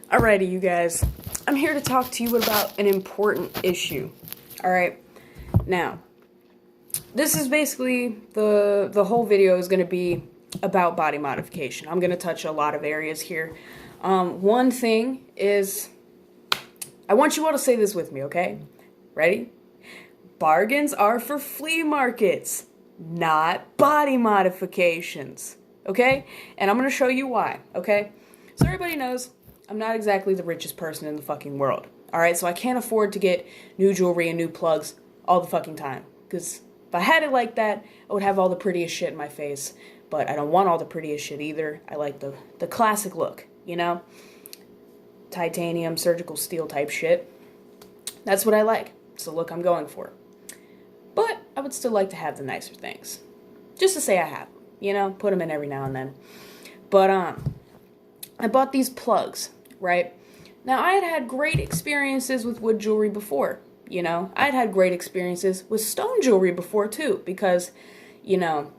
Alrighty, you guys. I'm here to talk to you about an important issue. Alright? Now, this is basically the whole video is going to be about body modification. I'm going to touch a lot of areas here. One thing is, I want you all to say this with me, okay? Ready? Bargains are for flea markets, not body modifications. Okay? And I'm going to show you why, okay? So everybody knows I'm not exactly the richest person in the fucking world. Alright, so I can't afford to get new jewelry and new plugs all the fucking time. Because if I had it like that, I would have all the prettiest shit in my face. But I don't want all the prettiest shit either. I like the classic look, you know? Titanium, surgical steel type shit. That's what I like. It's the look I'm going for. But I would still like to have the nicer things. Just to say I have them, you know? Put them in every now and then. But, I bought these plugs, right? Now, I had great experiences with wood jewelry before, you know? I'd had great experiences with stone jewelry before, too, because, you know,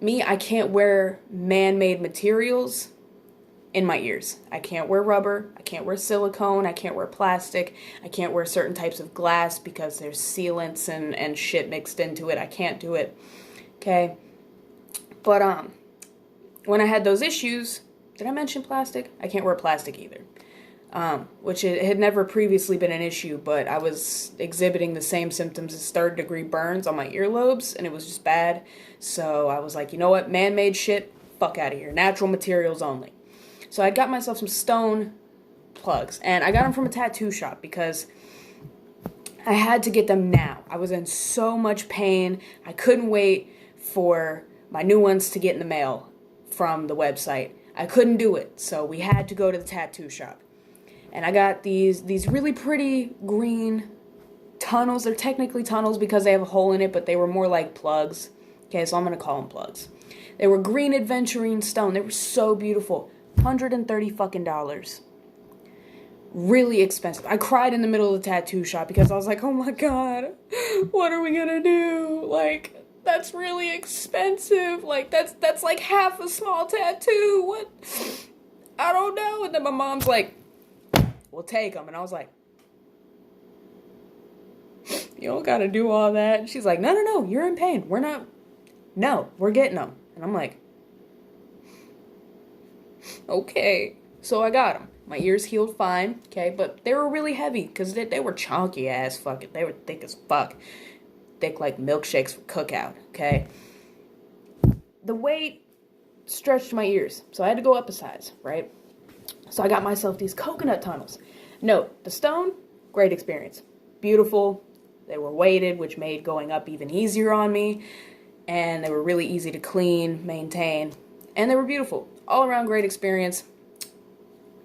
me, I can't wear man-made materials in my ears. I can't wear rubber, I can't wear silicone, I can't wear plastic, I can't wear certain types of glass because there's sealants and shit mixed into it. I can't do it, okay? But, when I had those issues, did I mention plastic? I can't wear plastic either. Which it had never previously been an issue, but I was exhibiting the same symptoms as third-degree burns on my earlobes, and it was just bad. So I was like, you know what? Man-made shit, fuck out of here. Natural materials only. So I got myself some stone plugs, and I got them from a tattoo shop because I had to get them now. I was in so much pain. I couldn't wait for my new ones to get in the mail from the website. I couldn't do it, so we had to go to the tattoo shop. And I got these really pretty green tunnels. They're technically tunnels because they have a hole in it, but they were more like plugs. Okay, so I'm going to call them plugs. They were green aventurine stone. They were so beautiful. $130 fucking dollars. Really expensive. I cried in the middle of the tattoo shop because I was like, oh my god, what are we going to do? Like, that's really expensive. Like, that's like half a small tattoo. What? I don't know. And then my mom's like, we'll take them. And I was like, you don't gotta do all that. And she's like, no, you're in pain. We're getting them. And I'm like, okay. So I got them. My ears healed fine, okay? But they were really heavy because they were chunky as fuck. They were thick as fuck. Thick like milkshakes for cookout, okay? The weight stretched my ears, so I had to go up a size, right? So I got myself these coconut tunnels. Note, the stone, great experience. Beautiful. They were weighted, which made going up even easier on me. And they were really easy to clean, maintain. And they were beautiful. All around great experience.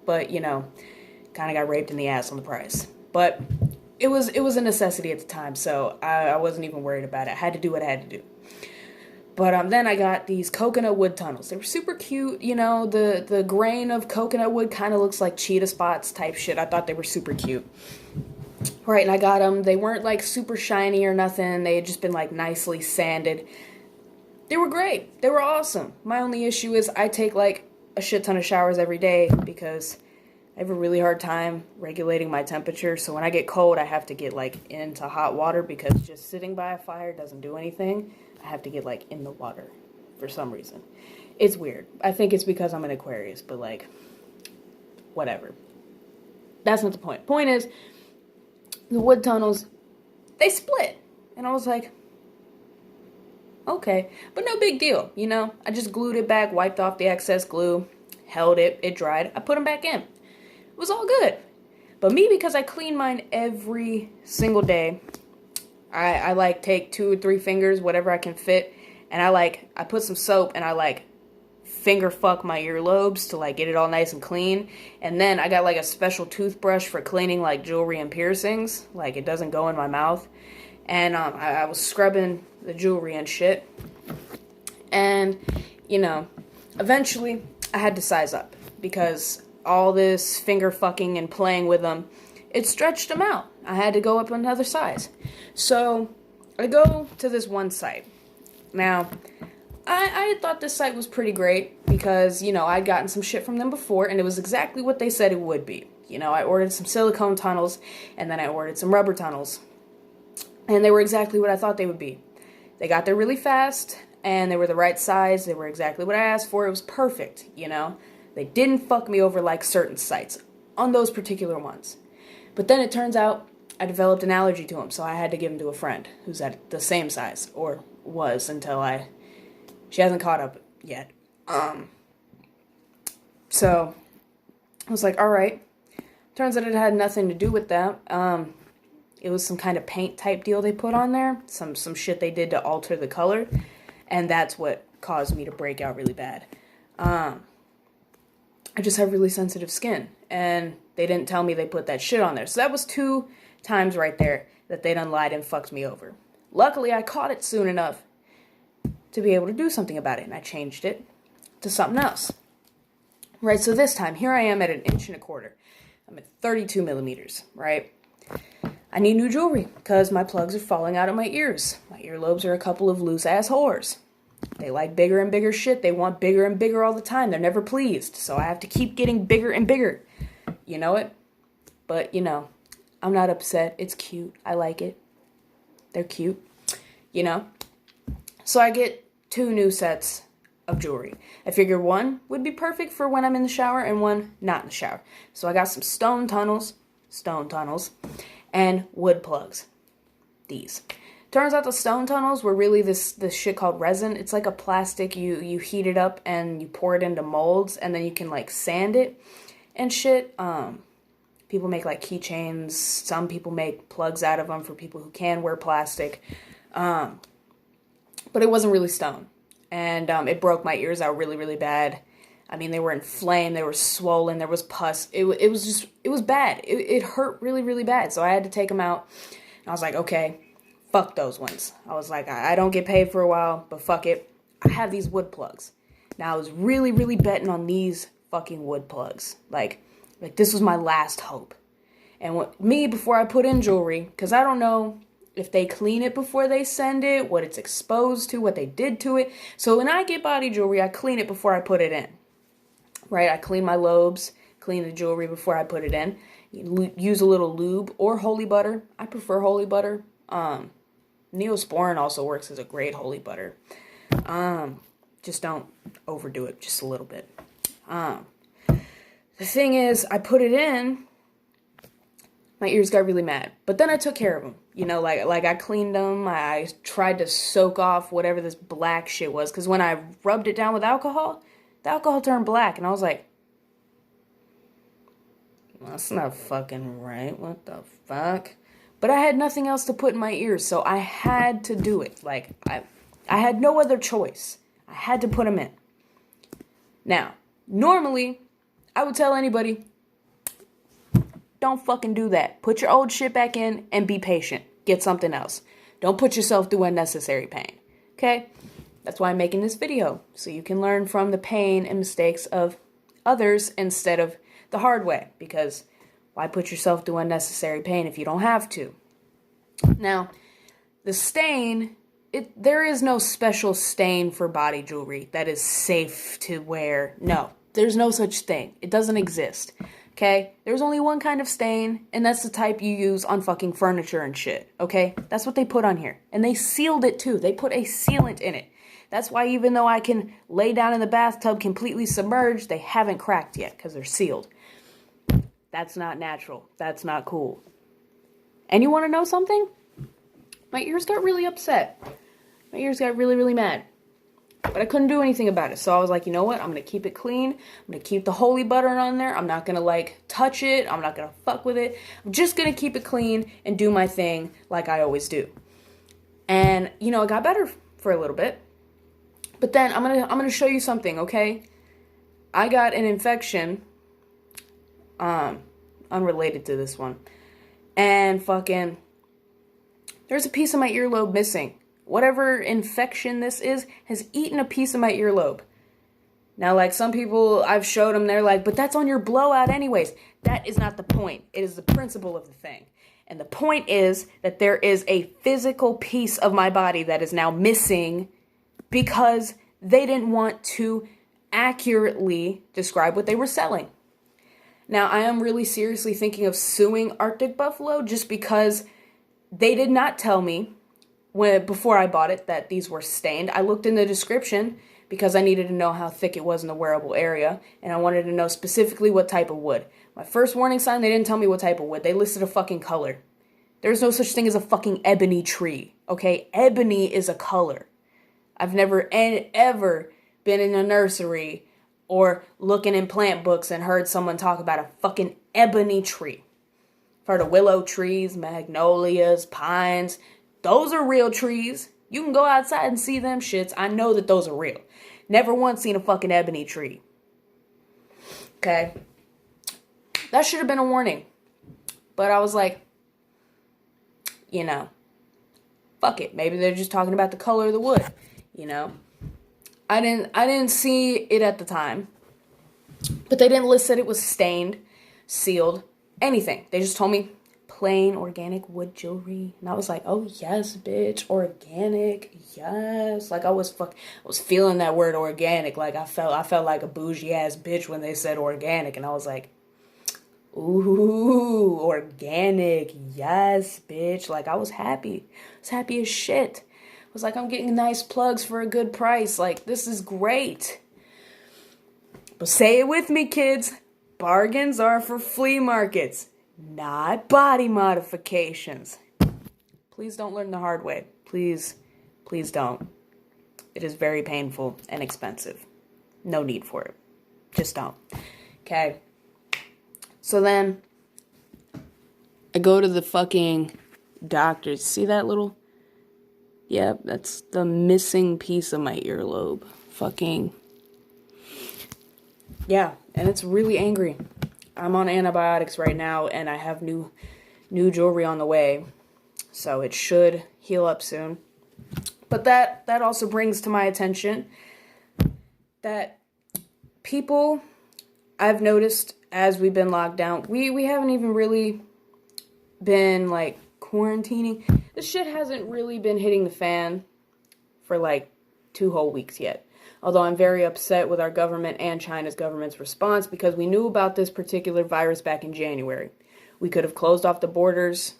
But, you know, kind of got raped in the ass on the price. But it was a necessity at the time, so I wasn't even worried about it. I had to do what I had to do. But then I got these coconut wood tunnels. They were super cute, you know, the grain of coconut wood kind of looks like cheetah spots type shit. I thought they were super cute. Right, and I got them. They weren't like super shiny or nothing. They had just been like nicely sanded. They were great. They were awesome. My only issue is I take like a shit ton of showers every day because I have a really hard time regulating my temperature. So when I get cold, I have to get like into hot water because just sitting by a fire doesn't do anything. I have to get, like, in the water for some reason. It's weird. I think it's because I'm an Aquarius, but, like, whatever. That's not the point. Point is, the wood tunnels, they split. And I was like, okay. But no big deal, you know? I just glued it back, wiped off the excess glue, held it, it dried. I put them back in. It was all good. But me, because I clean mine every single day, I like take 2 or 3 fingers, whatever I can fit, and I put some soap and I like finger fuck my earlobes to like get it all nice and clean. And then I got like a special toothbrush for cleaning like jewelry and piercings, like it doesn't go in my mouth. And I was scrubbing the jewelry and shit. And, you know, eventually I had to size up because all this finger fucking and playing with them, it stretched them out. I had to go up another size. So I go to this one site. Now, I thought this site was pretty great because, you know, I'd gotten some shit from them before and it was exactly what they said it would be. You know, I ordered some silicone tunnels, and then I ordered some rubber tunnels. And they were exactly what I thought they would be. They got there really fast, and they were the right size. They were exactly what I asked for. It was perfect, you know. They didn't fuck me over like certain sites on those particular ones. But then it turns out I developed an allergy to them, so I had to give them to a friend who's at the same size, or was until she hasn't caught up yet. So I was like, all right. Turns out it had nothing to do with that. It was some kind of paint type deal they put on there. Some shit they did to alter the color. And that's what caused me to break out really bad. I just have really sensitive skin. And they didn't tell me they put that shit on there. So that was 2 times right there that they done lied and fucked me over. Luckily, I caught it soon enough to be able to do something about it. And I changed it to something else. Right, so this time, here I am at 1 1/4 inches. I'm at 32 millimeters, right? I need new jewelry because my plugs are falling out of my ears. My earlobes are a couple of loose-ass whores. They like bigger and bigger shit. They want bigger and bigger all the time. They're never pleased. So I have to keep getting bigger and bigger. You know it? But, you know, I'm not upset. It's cute. I like it. They're cute. You know? So I get 2 new sets of jewelry. I figure one would be perfect for when I'm in the shower and one not in the shower. So I got some stone tunnels, and wood plugs. These. Turns out the stone tunnels were really this shit called resin. It's like a plastic. You heat it up and you pour it into molds, and then you can like sand it and shit. People make like keychains. Some people make plugs out of them for people who can wear plastic. But it wasn't really stone. And it broke my ears out really, really bad. I mean, they were inflamed, they were swollen, there was pus. It was bad. It hurt really, really bad. So I had to take them out. And I was like, okay, fuck those ones. I was like, I don't get paid for a while, but fuck it. I have these wood plugs. Now, I was really, really betting on these fucking wood plugs. Like this was my last hope. And before I put in jewelry, because I don't know if they clean it before they send it, what it's exposed to, what they did to it. So when I get body jewelry, I clean it before I put it in. Right? I clean my lobes, clean the jewelry before I put it in. Use a little lube or holy butter. I prefer holy butter. Neosporin also works as a great holy butter. Just don't overdo it, just a little bit. The thing is, I put it in, my ears got really mad. But then I took care of them. You know, like I cleaned them. I tried to soak off whatever this black shit was. Because when I rubbed it down with alcohol, the alcohol turned black. And I was like, that's not fucking right. What the fuck? But I had nothing else to put in my ears. So I had to do it. Like, I had no other choice. I had to put them in. Now, normally, I would tell anybody, don't fucking do that. Put your old shit back in and be patient. Get something else. Don't put yourself through unnecessary pain. Okay? That's why I'm making this video. So you can learn from the pain and mistakes of others instead of the hard way. Because why put yourself through unnecessary pain if you don't have to? Now, the stain, there is no special stain for body jewelry that is safe to wear. No, there's no such thing. It doesn't exist. Okay? There's only one kind of stain, and that's the type you use on fucking furniture and shit. Okay? That's what they put on here. And they sealed it too. They put a sealant in it. That's why even though I can lay down in the bathtub completely submerged, they haven't cracked yet because they're sealed. That's not natural. That's not cool. And you want to know something? My ears got really upset. My ears got really, really mad. But I couldn't do anything about it. So I was like, you know what? I'm going to keep it clean. I'm going to keep the holy butter on there. I'm not going to, like, touch it. I'm not going to fuck with it. I'm just going to keep it clean and do my thing like I always do. And, you know, it got better for a little bit. But then I'm going to show you something, okay? I got an infection, unrelated to this one. And fucking, there's a piece of my earlobe missing. Whatever infection this is has eaten a piece of my earlobe. Now, like, some people, I've showed them, they're like, but that's on your blowout anyways. That is not the point. It is the principle of the thing. And the point is that there is a physical piece of my body that is now missing because they didn't want to accurately describe what they were selling. Now, I am really seriously thinking of suing Arctic Buffalo just because they did not tell me before I bought it that these were stained. I looked in the description because I needed to know how thick it was in the wearable area, and I wanted to know specifically what type of wood. My first warning sign, they didn't tell me what type of wood. They listed a fucking color. There's no such thing as a fucking ebony tree, okay? Ebony is a color. I've never ever been in a nursery or looking in plant books and heard someone talk about a fucking ebony tree. I've heard of willow trees, magnolias, pines. Those are real trees. You can go outside and see them shits. I know that those are real. Never once seen a fucking ebony tree. Okay? That should have been a warning. But I was like, you know, fuck it. Maybe they're just talking about the color of the wood, you know? I didn't see it at the time. But they didn't list that it was stained, sealed, anything. They just told me plain organic wood jewelry. And I was like, oh yes, bitch, organic, yes. Like I was feeling that word organic. Like I felt like a bougie ass bitch when they said organic, and I was like, ooh, organic, yes, bitch. Like I was happy. I was happy as shit. I was like, I'm getting nice plugs for a good price. Like, this is great. But say it with me, kids. Bargains are for flea markets, not body modifications. Please don't learn the hard way. Please don't. It is very painful and expensive. No need for it. Just don't. Okay. So then, I go to the fucking doctor. See that little? Yeah, that's the missing piece of my earlobe. Fucking. Yeah, and it's really angry. I'm on antibiotics right now, and I have new jewelry on the way. So it should heal up soon. But that also brings to my attention that people, I've noticed as we've been locked down, we haven't even really been like quarantining. This shit hasn't really been hitting the fan for like 2 whole weeks yet. Although I'm very upset with our government and China's government's response because we knew about this particular virus back in January. We could have closed off the borders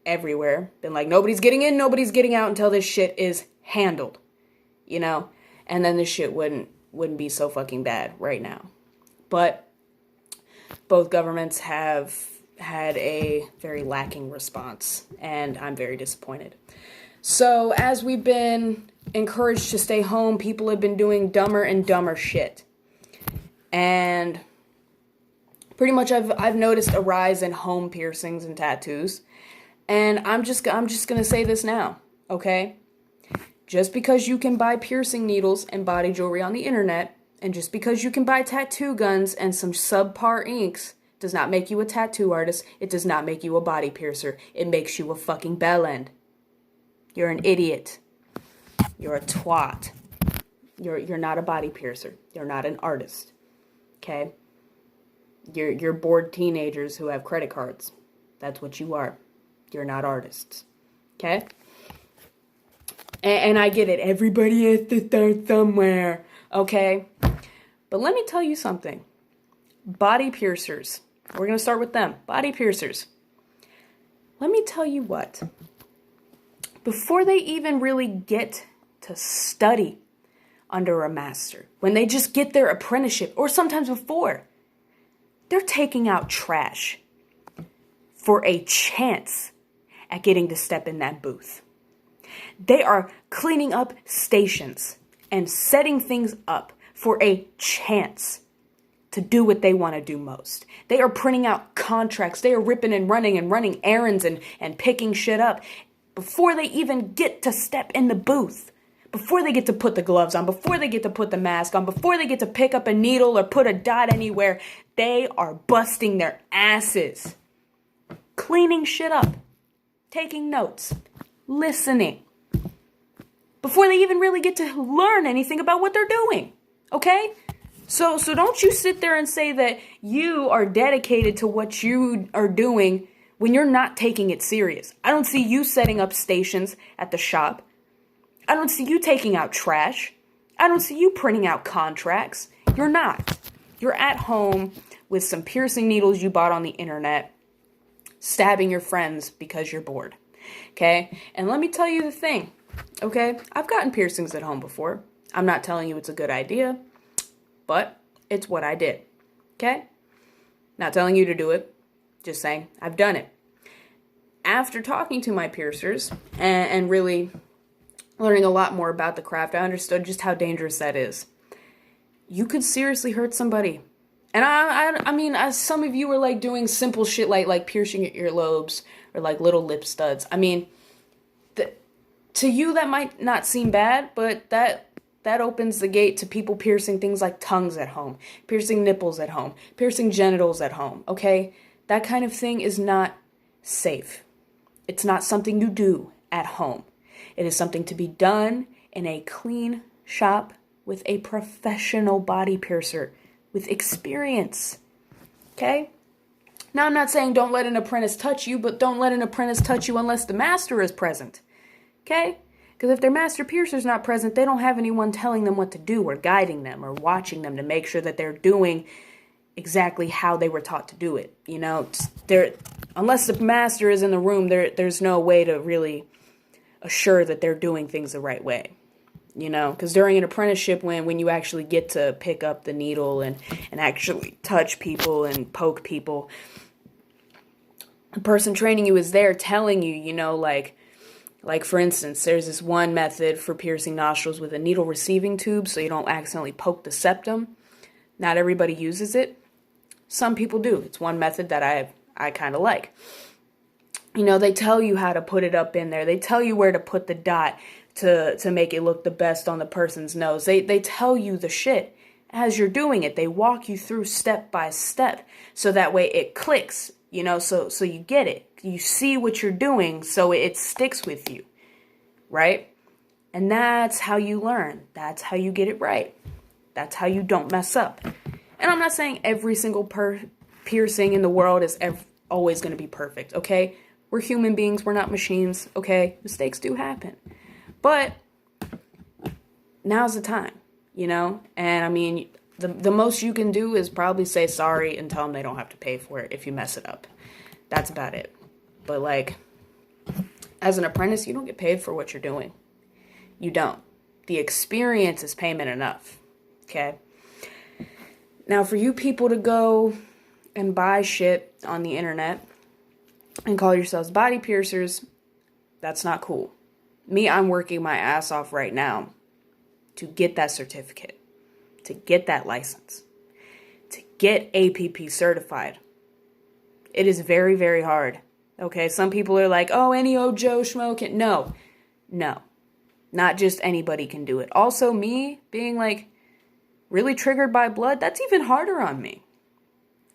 everywhere. Been like, nobody's getting in, nobody's getting out until this shit is handled. You know? And then this shit wouldn't be so fucking bad right now. But both governments have had a very lacking response, and I'm very disappointed. So, as we've been encouraged to stay home, people have been doing dumber and dumber shit. And pretty much I've noticed a rise in home piercings and tattoos. And I'm just going to say this now, okay? Just because you can buy piercing needles and body jewelry on the internet, and just because you can buy tattoo guns and some subpar inks, does not make you a tattoo artist. It does not make you a body piercer. It makes you a fucking bellend. You're an idiot. You're a twat. You're not a body piercer. You're not an artist. Okay? You're bored teenagers who have credit cards. That's what you are. You're not artists. Okay? And I get it. Everybody has to start somewhere. Okay? But let me tell you something. Body piercers. We're going to start with them. Body piercers. Let me tell you what. Before they even really get to study under a master, when they just get their apprenticeship, or sometimes before, they're taking out trash for a chance at getting to step in that booth. They are cleaning up stations and setting things up for a chance to do what they want to do most. They are printing out contracts. They are ripping and running errands and picking shit up before they even get to step in the booth. Before they get to put the gloves on, before they get to put the mask on, before they get to pick up a needle or put a dot anywhere, they are busting their asses. Cleaning shit up. Taking notes. Listening. Before they even really get to learn anything about what they're doing. Okay? So don't you sit there and say that you are dedicated to what you are doing when you're not taking it serious. I don't see you setting up stations at the shop. I don't see you taking out trash. I don't see you printing out contracts. You're not. You're at home with some piercing needles you bought on the internet, stabbing your friends because you're bored. Okay? And let me tell you the thing. Okay? I've gotten piercings at home before. I'm not telling you it's a good idea, but it's what I did. Okay? Not telling you to do it. Just saying I've done it. After talking to my piercers and really learning a lot more about the craft, I understood just how dangerous that is. You could seriously hurt somebody. And I mean, as some of you are like doing simple shit like piercing your earlobes or like little lip studs. I mean, to you that might not seem bad, but that opens the gate to people piercing things like tongues at home, piercing nipples at home, piercing genitals at home, okay? That kind of thing is not safe. It's not something you do at home. It is something to be done in a clean shop with a professional body piercer with experience, okay? Now, I'm not saying don't let an apprentice touch you, but don't let an apprentice touch you unless the master is present, okay? Because if their master piercer's not present, they don't have anyone telling them what to do or guiding them or watching them to make sure that they're doing exactly how they were taught to do it. You know, unless the master is in the room, there's no way to really assure that they're doing things the right way. You know, because during an apprenticeship, when you actually get to pick up the needle and actually touch people and poke people, the person training you is there telling you, you know, like for instance, there's this one method for piercing nostrils with a needle receiving tube so you don't accidentally poke the septum. Not everybody uses it. Some people do. It's one method that I kind of like. You know, they tell you how to put it up in there. They tell you where to put the dot to make it look the best on the person's nose. They tell you the shit as you're doing it. They walk you through step by step so that way it clicks, you know, so you get it. You see what you're doing so it sticks with you, right? And that's how you learn. That's how you get it right. That's how you don't mess up. And I'm not saying every single piercing in the world is always going to be perfect, okay? We're human beings. We're not machines, okay? Mistakes do happen. But now's the time, you know? And I mean, the most you can do is probably say sorry and tell them they don't have to pay for it if you mess it up. That's about it. But like, as an apprentice, you don't get paid for what you're doing. You don't. The experience is payment enough, okay? Now, for you people to go and buy shit on the internet and call yourselves body piercers, that's not cool. Me, I'm working my ass off right now to get that certificate, to get that license, to get APP certified. It is very, very hard. Okay, some people are like, oh, any old Joe Schmo can. No, not just anybody can do it. Also, me being like really triggered by blood, that's even harder on me.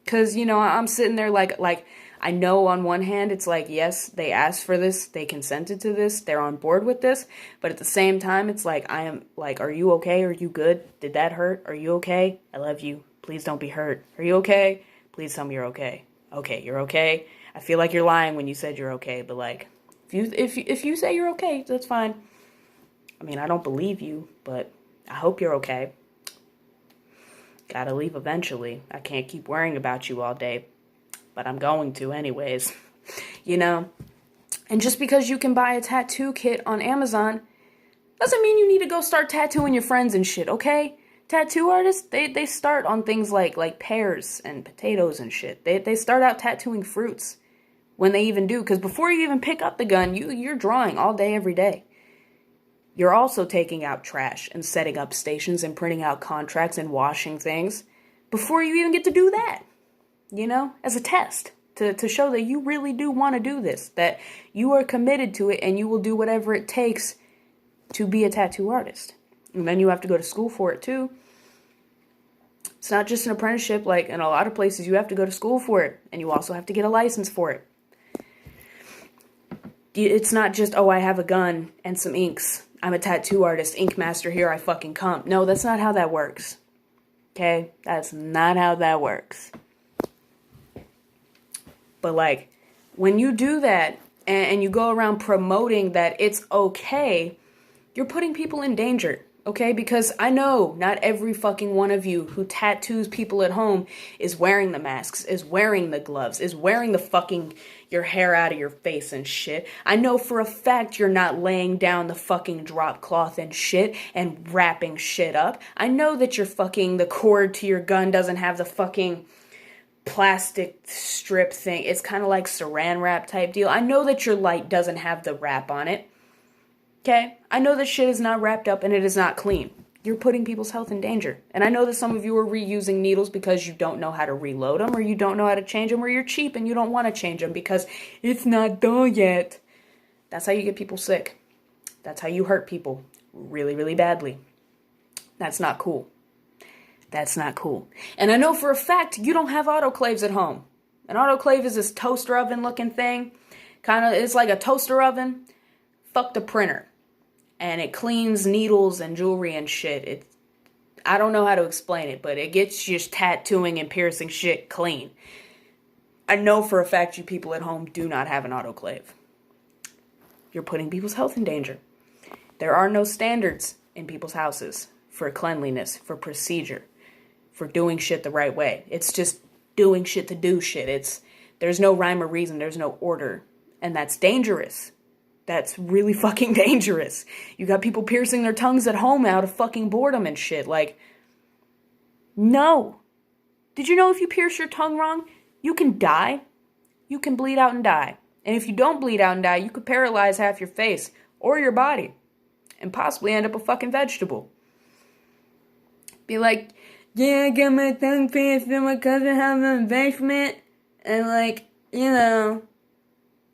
Because, you know, I'm sitting there like I know on one hand, it's like, yes, they asked for this, they consented to this, they're on board with this, but at the same time, it's like, I am like, are you okay? Are you good? Did that hurt? Are you okay? I love you. Please don't be hurt. Are you okay? Please tell me you're okay. Okay, you're okay. I feel like you're lying when you said you're okay, but like, if you say you're okay, that's fine. I mean, I don't believe you, but I hope you're okay. Gotta leave eventually. I can't keep worrying about you all day. But I'm going to anyways, you know? And just because you can buy a tattoo kit on Amazon doesn't mean you need to go start tattooing your friends and shit, okay? Tattoo artists, they start on things like pears and potatoes and shit. They start out tattooing fruits when they even do. Because before you even pick up the gun, you're drawing all day, every day. You're also taking out trash and setting up stations and printing out contracts and washing things before you even get to do that. You know, as a test to show that you really do want to do this, that you are committed to it and you will do whatever it takes to be a tattoo artist. And then you have to go to school for it too. It's not just an apprenticeship. Like in a lot of places, you have to go to school for it and you also have to get a license for it. It's not just, oh, I have a gun and some inks. I'm a tattoo artist, ink master, here I fucking come. No, that's not how that works. Okay? That's not how that works. But like, when you do that and you go around promoting that it's okay, you're putting people in danger, Okay, because I know not every fucking one of you who tattoos people at home is wearing the masks, is wearing the gloves, is wearing the fucking your hair out of your face and shit. I know for a fact you're not laying down the fucking drop cloth and shit and wrapping shit up. I know that the cord to your gun doesn't have the fucking plastic strip thing. It's kind of like saran wrap type deal. I know that your light doesn't have the wrap on it. Okay? I know that shit is not wrapped up and it is not clean. You're putting people's health in danger. And I know that some of you are reusing needles because you don't know how to reload them, or you don't know how to change them, or you're cheap and you don't want to change them because it's not done yet. That's how you get people sick. That's how you hurt people really, really badly. That's not cool. That's not cool. And I know for a fact you don't have autoclaves at home. An autoclave is this toaster oven looking thing. It's like a toaster oven. Fuck the printer. And it cleans needles and jewelry and shit. I don't know how to explain it, but it gets your tattooing and piercing shit clean. I know for a fact you people at home do not have an autoclave. You're putting people's health in danger. There are no standards in people's houses for cleanliness, for procedure, for doing shit the right way. It's just doing shit to do shit. There's no rhyme or reason. There's no order. And that's dangerous. That's really fucking dangerous. You got people piercing their tongues at home out of fucking boredom and shit. Like, no. Did you know if you pierce your tongue wrong, you can die? You can bleed out and die. And if you don't bleed out and die, you could paralyze half your face or your body and possibly end up a fucking vegetable. Be like, yeah, I got my tongue pierced and my cousin has an investment. And like, you know,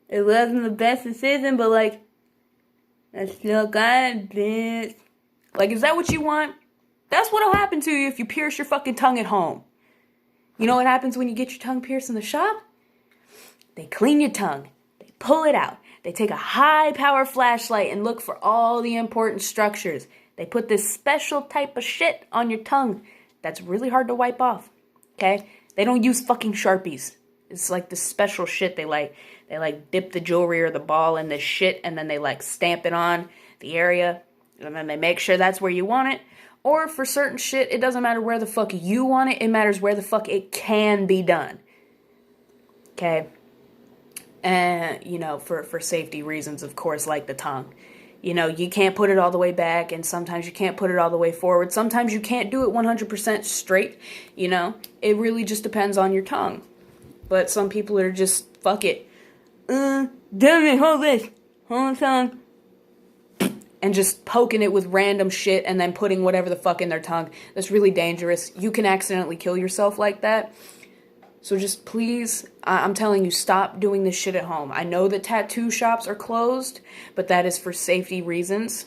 it wasn't the best decision, but like, I still got it, bitch. Like, is that what you want? That's what'll happen to you if you pierce your fucking tongue at home. You know what happens when you get your tongue pierced in the shop? They clean your tongue. They pull it out. They take a high-power flashlight and look for all the important structures. They put this special type of shit on your tongue that's really hard to wipe off, okay? They don't use fucking Sharpies. It's like this special shit they dip the jewelry or the ball in this shit, and then they like stamp it on the area, and then they make sure that's where you want it. Or for certain shit, it doesn't matter where the fuck you want it, it matters where the fuck it can be done. Okay? And, you know, for safety reasons, of course, like the tongue. You know, you can't put it all the way back, and sometimes you can't put it all the way forward. Sometimes you can't do it 100% straight, you know? It really just depends on your tongue. But some people are just, fuck it. Damn it, hold this. Hold tongue. And just poking it with random shit and then putting whatever the fuck in their tongue. That's really dangerous. You can accidentally kill yourself like that. So just please, I'm telling you, stop doing this shit at home. I know that tattoo shops are closed, but that is for safety reasons.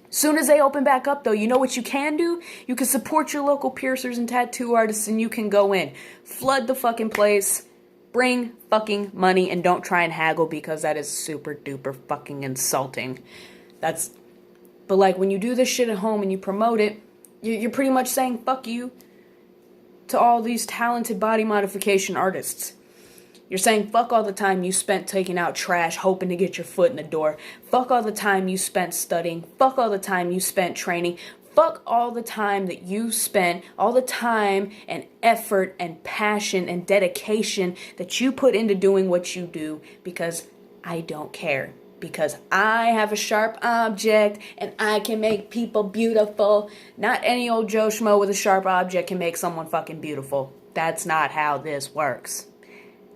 Soon as they open back up, though, you know what you can do? You can support your local piercers and tattoo artists, and you can go in. Flood the fucking place. Bring fucking money, and don't try and haggle, because that is super duper fucking insulting. But like, when you do this shit at home and you promote it, you're pretty much saying fuck you to all these talented body modification artists. You're saying fuck all the time you spent taking out trash, hoping to get your foot in the door. Fuck all the time you spent studying. Fuck all the time you spent training. Fuck all the time that you spent, all the time and effort and passion and dedication that you put into doing what you do, because I don't care. Because I have a sharp object and I can make people beautiful. Not any old Joe Schmo with a sharp object can make someone fucking beautiful. That's not how this works.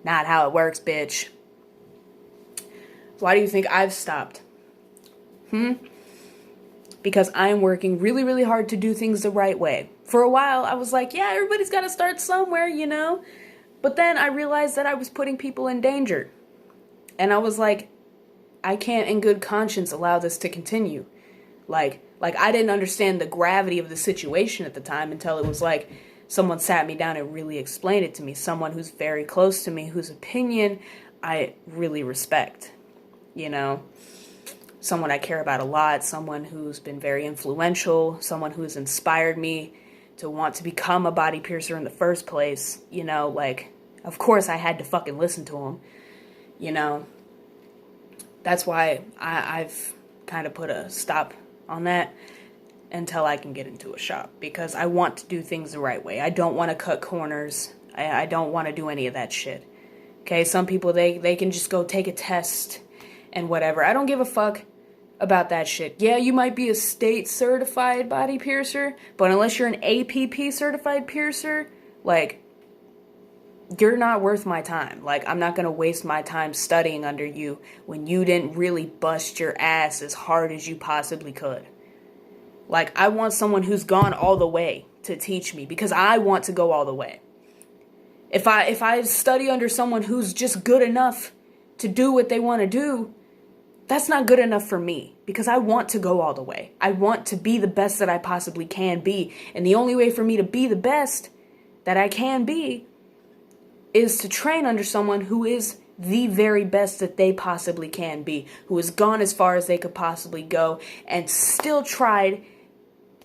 Not how it works, bitch. Why do you think I've stopped? Because I'm working really, really hard to do things the right way. For a while, I was like, yeah, everybody's got to start somewhere, you know? But then I realized that I was putting people in danger. And I was like, I can't in good conscience allow this to continue. Like I didn't understand the gravity of the situation at the time until it was like someone sat me down and really explained it to me. Someone who's very close to me, whose opinion I really respect, you know? Someone I care about a lot, someone who's been very influential, someone who's inspired me to want to become a body piercer in the first place, you know? Like, of course I had to fucking listen to him, you know? That's why I've kind of put a stop on that. until I can get into a shop, because I want to do things the right way. I don't want to cut corners. I don't want to do any of that shit. Okay, some people, they can just go take a test and whatever. I don't give a fuck about that shit. Yeah, you might be a state certified body piercer, but unless you're an APP certified piercer, like, you're not worth my time. Like, I'm not gonna waste my time studying under you when you didn't really bust your ass as hard as you possibly could. Like, I want someone who's gone all the way to teach me, because I want to go all the way. If I study under someone who's just good enough to do what they want to do, that's not good enough for me, because I want to go all the way. I want to be the best that I possibly can be. And the only way for me to be the best that I can be is to train under someone who is the very best that they possibly can be, who has gone as far as they could possibly go and still tried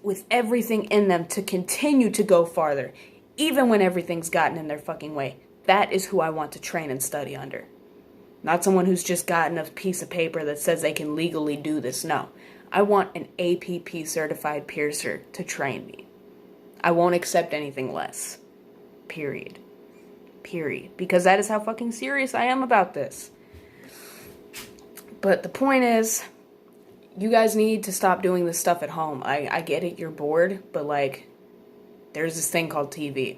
with everything in them to continue to go farther, even when everything's gotten in their fucking way. That is who I want to train and study under. Not someone who's just gotten a piece of paper that says they can legally do this. No. I want an APP certified piercer to train me. I won't accept anything less. Period. Because that is how fucking serious I am about this. But the point is, you guys need to stop doing this stuff at home. I get it, you're bored, but like, there's this thing called TV.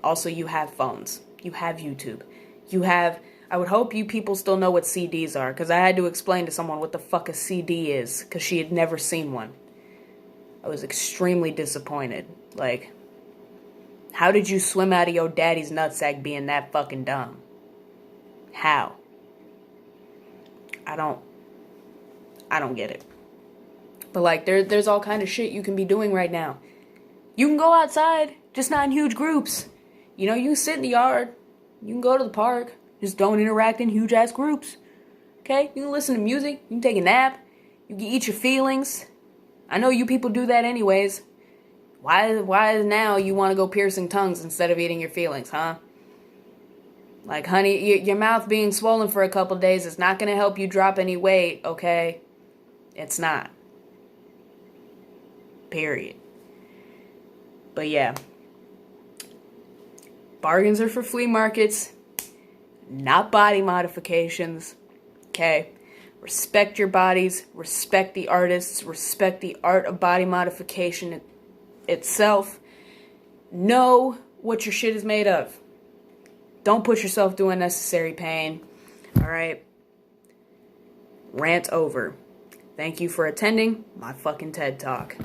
Also, you have phones. You have YouTube. You have... I would hope you people still know what CDs are, because I had to explain to someone what the fuck a CD is, because she had never seen one. I was extremely disappointed. Like, how did you swim out of your daddy's nutsack being that fucking dumb? How? I don't get it. But like, there's all kind of shit you can be doing right now. You can go outside, just not in huge groups. You know, you can sit in the yard. You can go to the park. Just don't interact in huge ass groups. Okay? You can listen to music. You can take a nap. You can eat your feelings. I know you people do that anyways. Why now you want to go piercing tongues instead of eating your feelings, huh? Like, honey, your mouth being swollen for a couple days is not going to help you drop any weight, okay? It's not. Period. But yeah. Bargains are for flea markets, not body modifications, okay? Respect your bodies, respect the artists, respect the art of body modification itself. Know what your shit is made of. Don't put yourself through unnecessary pain. Alright? Rant over. Thank you for attending my fucking TED Talk.